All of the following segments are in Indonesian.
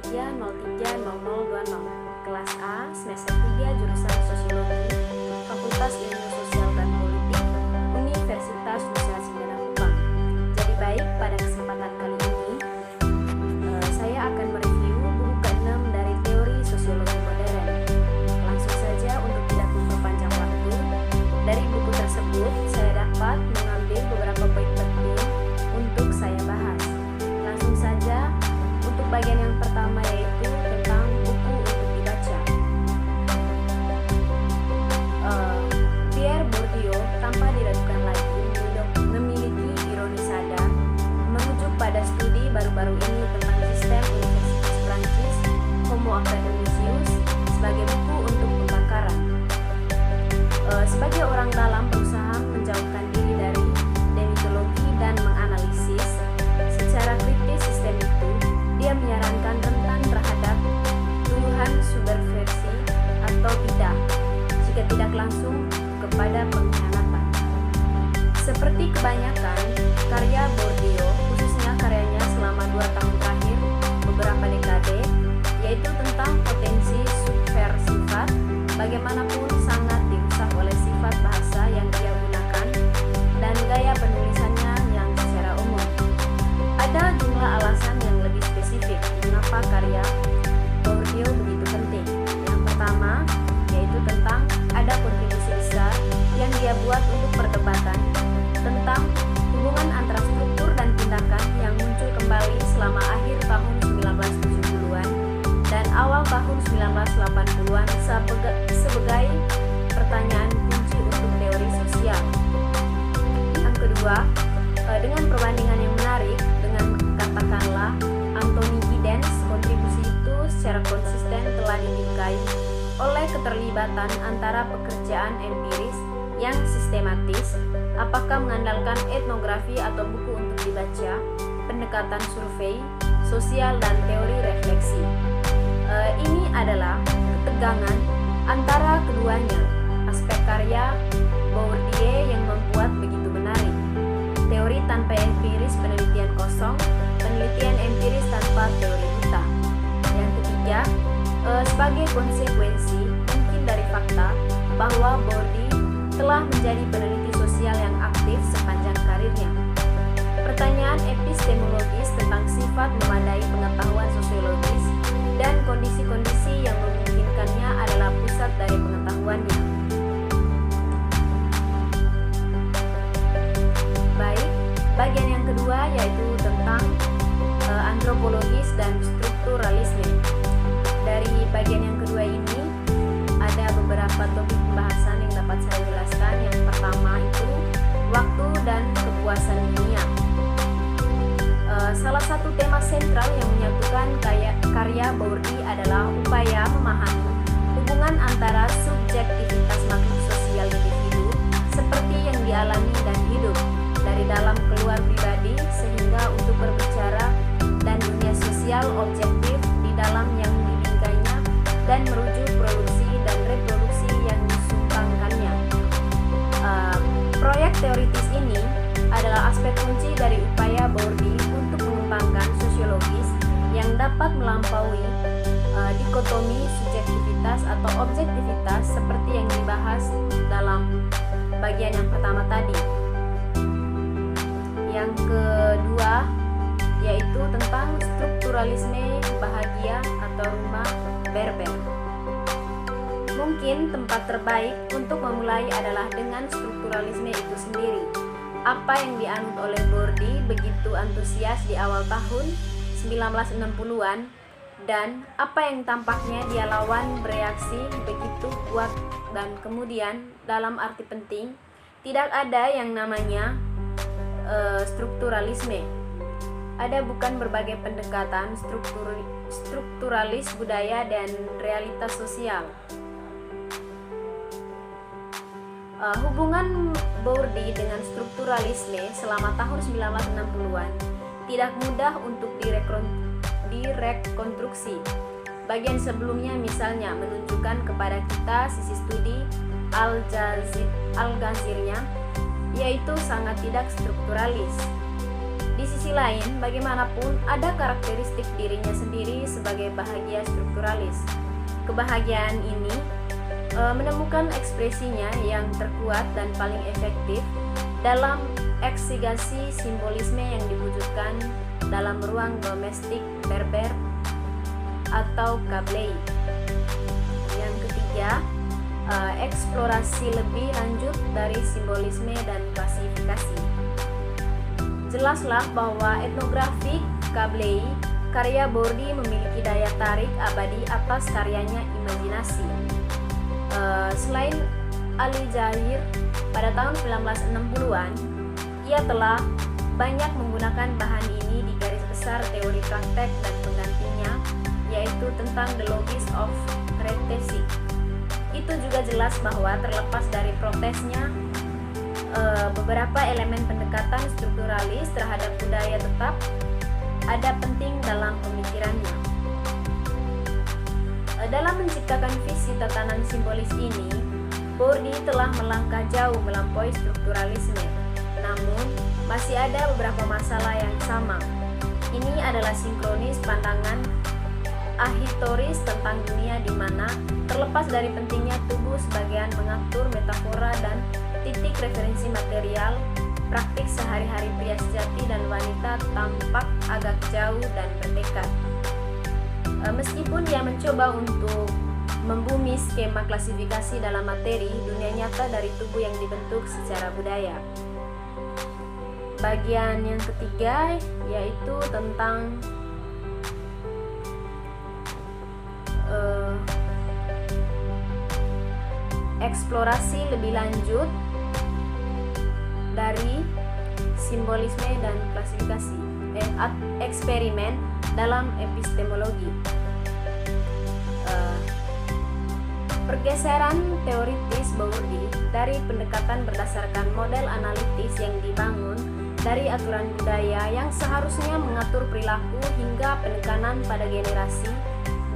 030020, kelas A, semester 3, jurusan Sosiologi, Fakultas Ilmu Sosial dan Politik, Universitas Nusa Cendana Kupang. Jadi baik, pada kesempatan kali ini saya akan mereview buku ke-6 dari teori sosiologi modern. Langsung saja untuk tidak memperpanjang waktu, dari buku tersebut saya dapat mengambil beberapa poin penting untuk saya bahas. Langsung saja untuk bagian yang pertama, yaitu tentang buku untuk dibaca. Pierre Bourdieu tanpa diragukan lagi memiliki ironi sadar merujuk pada studi baru-baru ini tentang sistem Universitas Prancis Homo Academicius sebagai buku untuk pembakaran. Sebagai orang dalam berusaha menjauhkan diri dari demitologi dan menganalisis secara kritis sistem itu, dia menyarankan rentan terhadap tuduhan subversi atau bidah, jika tidak langsung kepada pengkhianatan. Seperti kebanyakan karya Bourdieu, khususnya karyanya selama 2 tahun terakhir beberapa dekade, yaitu tentang potensi subversifat, bagaimanapun sangat dirusak oleh sifat bahasa yang dia gunakan dan gaya penulisannya yang secara umum. Ada jumlah alasan yang lebih spesifik mengapa karya Bourdieu begitu penting. Yang pertama, yaitu tentang ada kontribusi besar yang dia buat untuk perdebatan tentang hubungan antara struktur dan tindakan yang muncul kembali selama akhir tahun 1970-an dan awal tahun 1980-an sebagai pertanyaan kunci untuk teori sosial. Yang kedua, dengan perbandingan yang menarik dengan katakanlah Anthony Giddens, kontribusi itu secara konsisten telah dibingkai oleh keterlibatan antara pekerjaan empiris yang sistematis, apakah mengandalkan etnografi atau buku untuk dibaca, pendekatan survei, sosial dan teori refleksi. Ini adalah ketegangan antara keduanya, aspek karya Bourdieu yang membuat begitu menarik. Teori tanpa empiris, penelitian kosong, penelitian empiris tanpa teori buta. Yang ketiga, sebagai konsekuensi mungkin dari fakta bahwa Bourdieu telah menjadi peneliti sosial yang aktif sepanjang karirnya. Pertanyaan epistemologis tentang sifat memadai pengetahuan sosiologis dan kondisi-kondisi yang memungkinkannya adalah pusat dari pengetahuannya. Baik, bagian yang kedua yaitu tentang antropologis dan strukturalisme. Dari bagian yang kedua ini ada beberapa topik pembahasan yang dapat saya jelaskan. Yang pertama itu waktu dan kepuasan dunia. Salah satu tema sentral yang menyatukan karya Bourdieu adalah upaya memahami hubungan antara subjektivitas makhluk sosial individu seperti yang dialami dan hidup dari dalam keluar pribadi sehingga untuk berbicara dan dunia sosial objektif di dalam yang dibingkainya dan merujuk produksi dan reproduksi yang disumbangkannya. Proyek teoritis ini adalah aspek kunci dari upaya Bourdieu untuk mengembangkan sosiologis yang dapat melampaui dikotomi subjektivitas atau objektivitas seperti yang dibahas dalam bagian yang pertama tadi. Yang kedua yaitu tentang strukturalisme bahagia atau rumah Berber. Mungkin tempat terbaik untuk memulai adalah dengan strukturalisme itu sendiri. Apa yang dianut oleh Bourdieu begitu antusias di awal tahun 1960-an dan apa yang tampaknya dia lawan bereaksi begitu kuat dan kemudian dalam arti penting tidak ada yang namanya strukturalisme. Ada bukan berbagai pendekatan strukturalis budaya dan realitas sosial. Hubungan Bourdieu dengan strukturalisme selama tahun 1960-an tidak mudah untuk direkonstruksi. Bagian sebelumnya misalnya menunjukkan kepada kita sisi studi Al-Ghazirnya, yaitu sangat tidak strukturalis. Di sisi sisi lain, bagaimanapun ada karakteristik dirinya sendiri sebagai bahagia strukturalis. Kebahagiaan ini menemukan ekspresinya yang terkuat dan paling efektif dalam eksigasi simbolisme yang diwujudkan dalam ruang domestik Berber atau Kabylie. Yang ketiga, eksplorasi lebih lanjut dari simbolisme dan klasifikasi. Jelaslah bahwa etnografi Kabylie karya Bourdi memiliki daya tarik abadi atas karyanya imajinasi. Selain Ali Zahir, pada tahun 1960-an, ia telah banyak menggunakan bahan ini di garis besar teori praktek dan penggantinya, yaitu tentang the logis of rhetoric. Itu juga jelas bahwa terlepas dari protesnya, beberapa elemen pendekatan strukturalis terhadap budaya tetap ada penting dalam pemikirannya. Dalam menciptakan visi tatanan simbolis ini, Bourdi telah melangkah jauh melampaui strukturalisme. Namun, masih ada beberapa masalah yang sama. Ini adalah sinkronis pandangan ahitoris tentang dunia di mana, terlepas dari pentingnya tubuh sebagian mengatur metafora dan titik referensi material, praktik sehari-hari pria sejati dan wanita tampak agak jauh dan bertekad. Meskipun dia mencoba untuk membumi skema klasifikasi dalam materi dunia nyata dari tubuh yang dibentuk secara budaya. Bagian yang ketiga yaitu tentang eksplorasi lebih lanjut dari simbolisme dan klasifikasi, eksperimen dalam epistemologi. Pergeseran teoritis Bourdi dari pendekatan berdasarkan model analitis yang dibangun dari aturan budaya yang seharusnya mengatur perilaku hingga penekanan pada generasi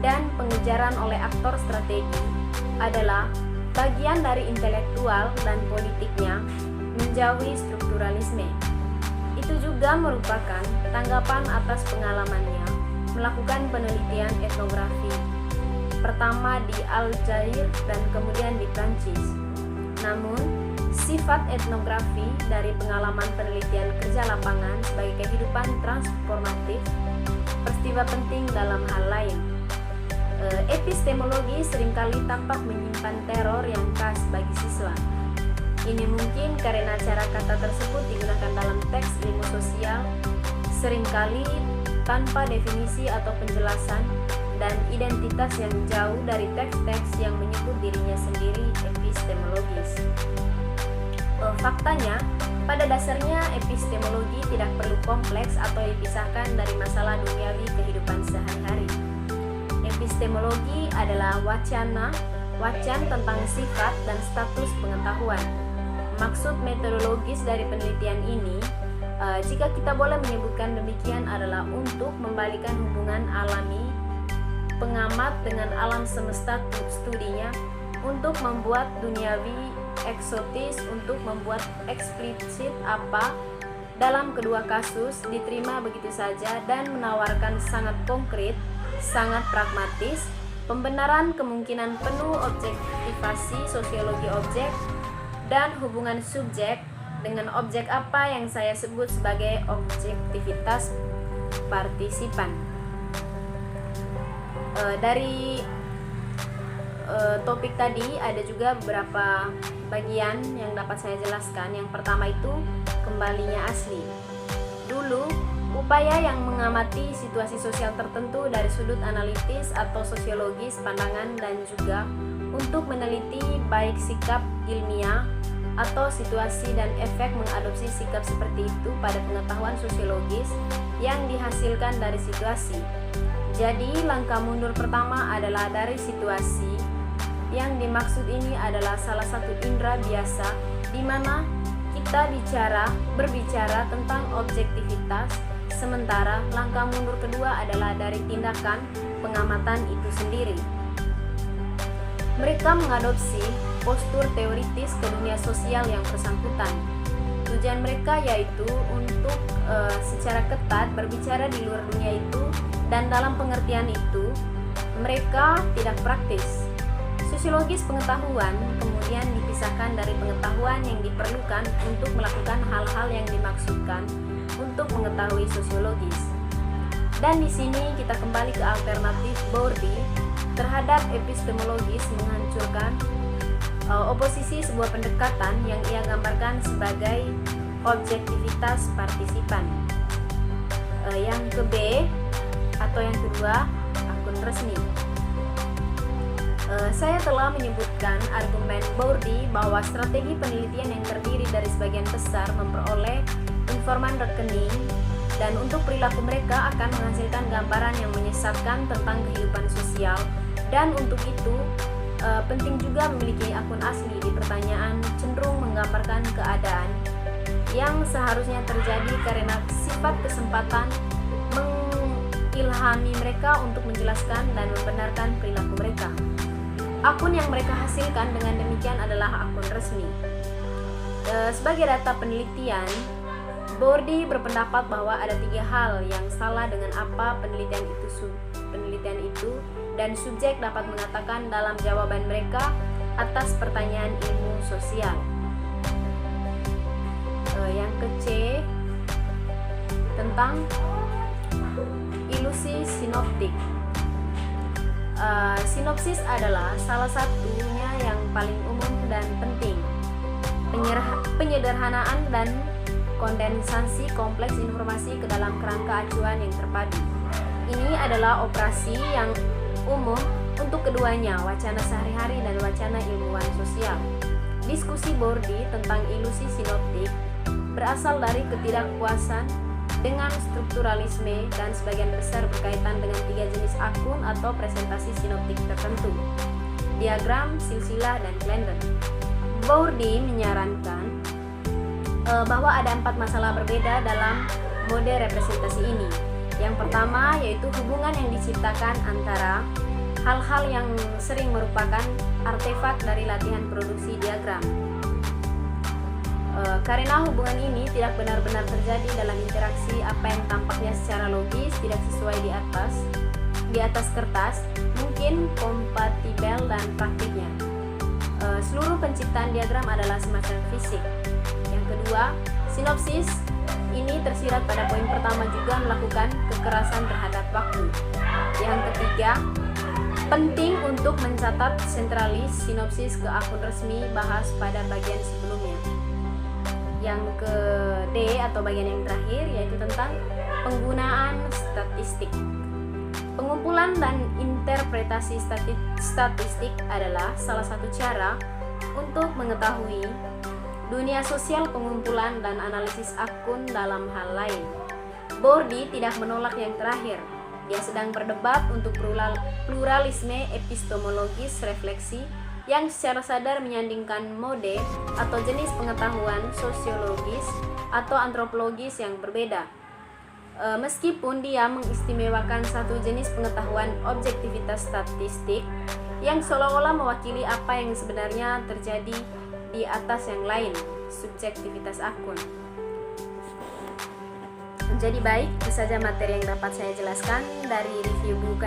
dan pengejaran oleh aktor strategi adalah bagian dari intelektual dan politiknya menjauhi strukturalisme. Itu juga merupakan tanggapan atas pengalamannya melakukan penelitian etnografi, pertama di Aljazair dan kemudian di Prancis. Namun, sifat etnografi dari pengalaman penelitian kerja lapangan sebagai kehidupan transformatif peristiwa penting dalam hal lain. Epistemologi seringkali tampak menyimpan teror yang khas bagi siswa. Ini mungkin karena cara kata tersebut digunakan dalam teks ilmu sosial, seringkali tanpa definisi atau penjelasan, dan identitas yang jauh dari teks-teks yang menyebut dirinya sendiri epistemologis. Faktanya, pada dasarnya epistemologi tidak perlu kompleks atau dipisahkan dari masalah duniawi kehidupan sehari-hari. Epistemologi adalah wacan tentang sifat dan status pengetahuan. Maksud metodologis dari penelitian ini, jika kita boleh menyebutkan demikian, adalah untuk membalikan hubungan alami pengamat dengan alam semesta studinya, untuk membuat duniawi eksotis, untuk membuat eksplisit apa dalam kedua kasus diterima begitu saja dan menawarkan sangat konkret, sangat pragmatis, pembenaran kemungkinan penuh objektivasi sosiologi objek dan hubungan subjek dengan objek apa yang saya sebut sebagai objektivitas partisipan. Dari topik tadi ada juga beberapa bagian yang dapat saya jelaskan. Yang pertama itu kembalinya asli. Dulu, upaya yang mengamati situasi sosial tertentu dari sudut analitis atau sosiologis pandangan dan juga untuk meneliti baik sikap ilmiah atau situasi dan efek mengadopsi sikap seperti itu pada pengetahuan sosiologis yang dihasilkan dari situasi. Jadi, langkah mundur pertama adalah dari situasi. Yang dimaksud ini adalah salah satu indera biasa di mana kita berbicara tentang objektivitas, sementara langkah mundur kedua adalah dari tindakan pengamatan itu sendiri. Mereka mengadopsi postur teoritis ke dunia sosial yang bersangkutan. Tujuan mereka yaitu untuk secara ketat berbicara di luar dunia itu, dan dalam pengertian itu mereka tidak praktis. Sosiologis pengetahuan kemudian dipisahkan dari pengetahuan yang diperlukan untuk melakukan hal-hal yang dimaksudkan untuk mengetahui sosiologis. Dan di sini kita kembali ke alternatif Bourdieu terhadap epistemologis menghancurkan oposisi sebuah pendekatan yang ia gambarkan sebagai objektivitas partisipan. Yang ke B atau yang kedua, akun resmi. Saya telah menyebutkan argumen Bourdieu bahwa strategi penelitian yang terdiri dari sebagian besar memperoleh informan rekening dan untuk perilaku mereka akan menghasilkan gambaran yang menyesatkan tentang kehidupan sosial, dan untuk itu penting juga memiliki akun asli di pertanyaan cenderung menggambarkan keadaan yang seharusnya terjadi karena sifat kesempatan mengilhami mereka untuk menjelaskan dan membenarkan perilaku mereka. Akun yang mereka hasilkan dengan demikian adalah akun resmi. Sebagai data penelitian, Bourdieu berpendapat bahwa ada 3 hal yang salah dengan apa penelitian itu dan subjek dapat mengatakan dalam jawaban mereka atas pertanyaan ilmu sosial. Yang ke C tentang ilusi sinoptik. Sinopsis adalah salah satunya yang paling umum dan penting. Penyederhanaan dan kondensasi kompleks informasi ke dalam kerangka acuan yang terpadu. Ini adalah operasi yang umum untuk keduanya, wacana sehari-hari dan wacana ilmuwan sosial. Diskusi Bourdieu tentang ilusi sinoptik berasal dari ketidakpuasan dengan strukturalisme dan sebagian besar berkaitan dengan 3 jenis akun atau presentasi sinoptik tertentu: diagram, silsilah, dan kalender. Bourdieu menyarankan bahwa ada 4 masalah berbeda dalam mode representasi ini. Yang pertama yaitu hubungan yang diciptakan antara hal-hal yang sering merupakan artefak dari latihan produksi diagram. Karena hubungan ini tidak benar-benar terjadi dalam interaksi, apa yang tampaknya secara logis tidak sesuai di atas kertas mungkin kompatibel dan praktiknya. Seluruh penciptaan diagram adalah semacam fisik. Yang kedua, sinopsis ini tersirat pada poin pertama juga melakukan kekerasan terhadap waktu. Yang ketiga, penting untuk mencatat sentralis sinopsis ke akun resmi bahas pada bagian sebelumnya. Yang ke D atau bagian yang terakhir yaitu tentang penggunaan statistik. Pengumpulan dan interpretasi statistik adalah salah satu cara untuk mengetahui dunia sosial pengumpulan dan analisis akun dalam hal lain. Bourdieu tidak menolak yang terakhir. Dia sedang berdebat untuk pluralisme epistemologis refleksi yang secara sadar menyandingkan mode atau jenis pengetahuan sosiologis atau antropologis yang berbeda. Meskipun dia mengistimewakan satu jenis pengetahuan objektivitas statistik yang seolah-olah mewakili apa yang sebenarnya terjadi di atas yang lain, subjektivitas akun. Jadi baik, itu saja materi yang dapat saya jelaskan dari review buku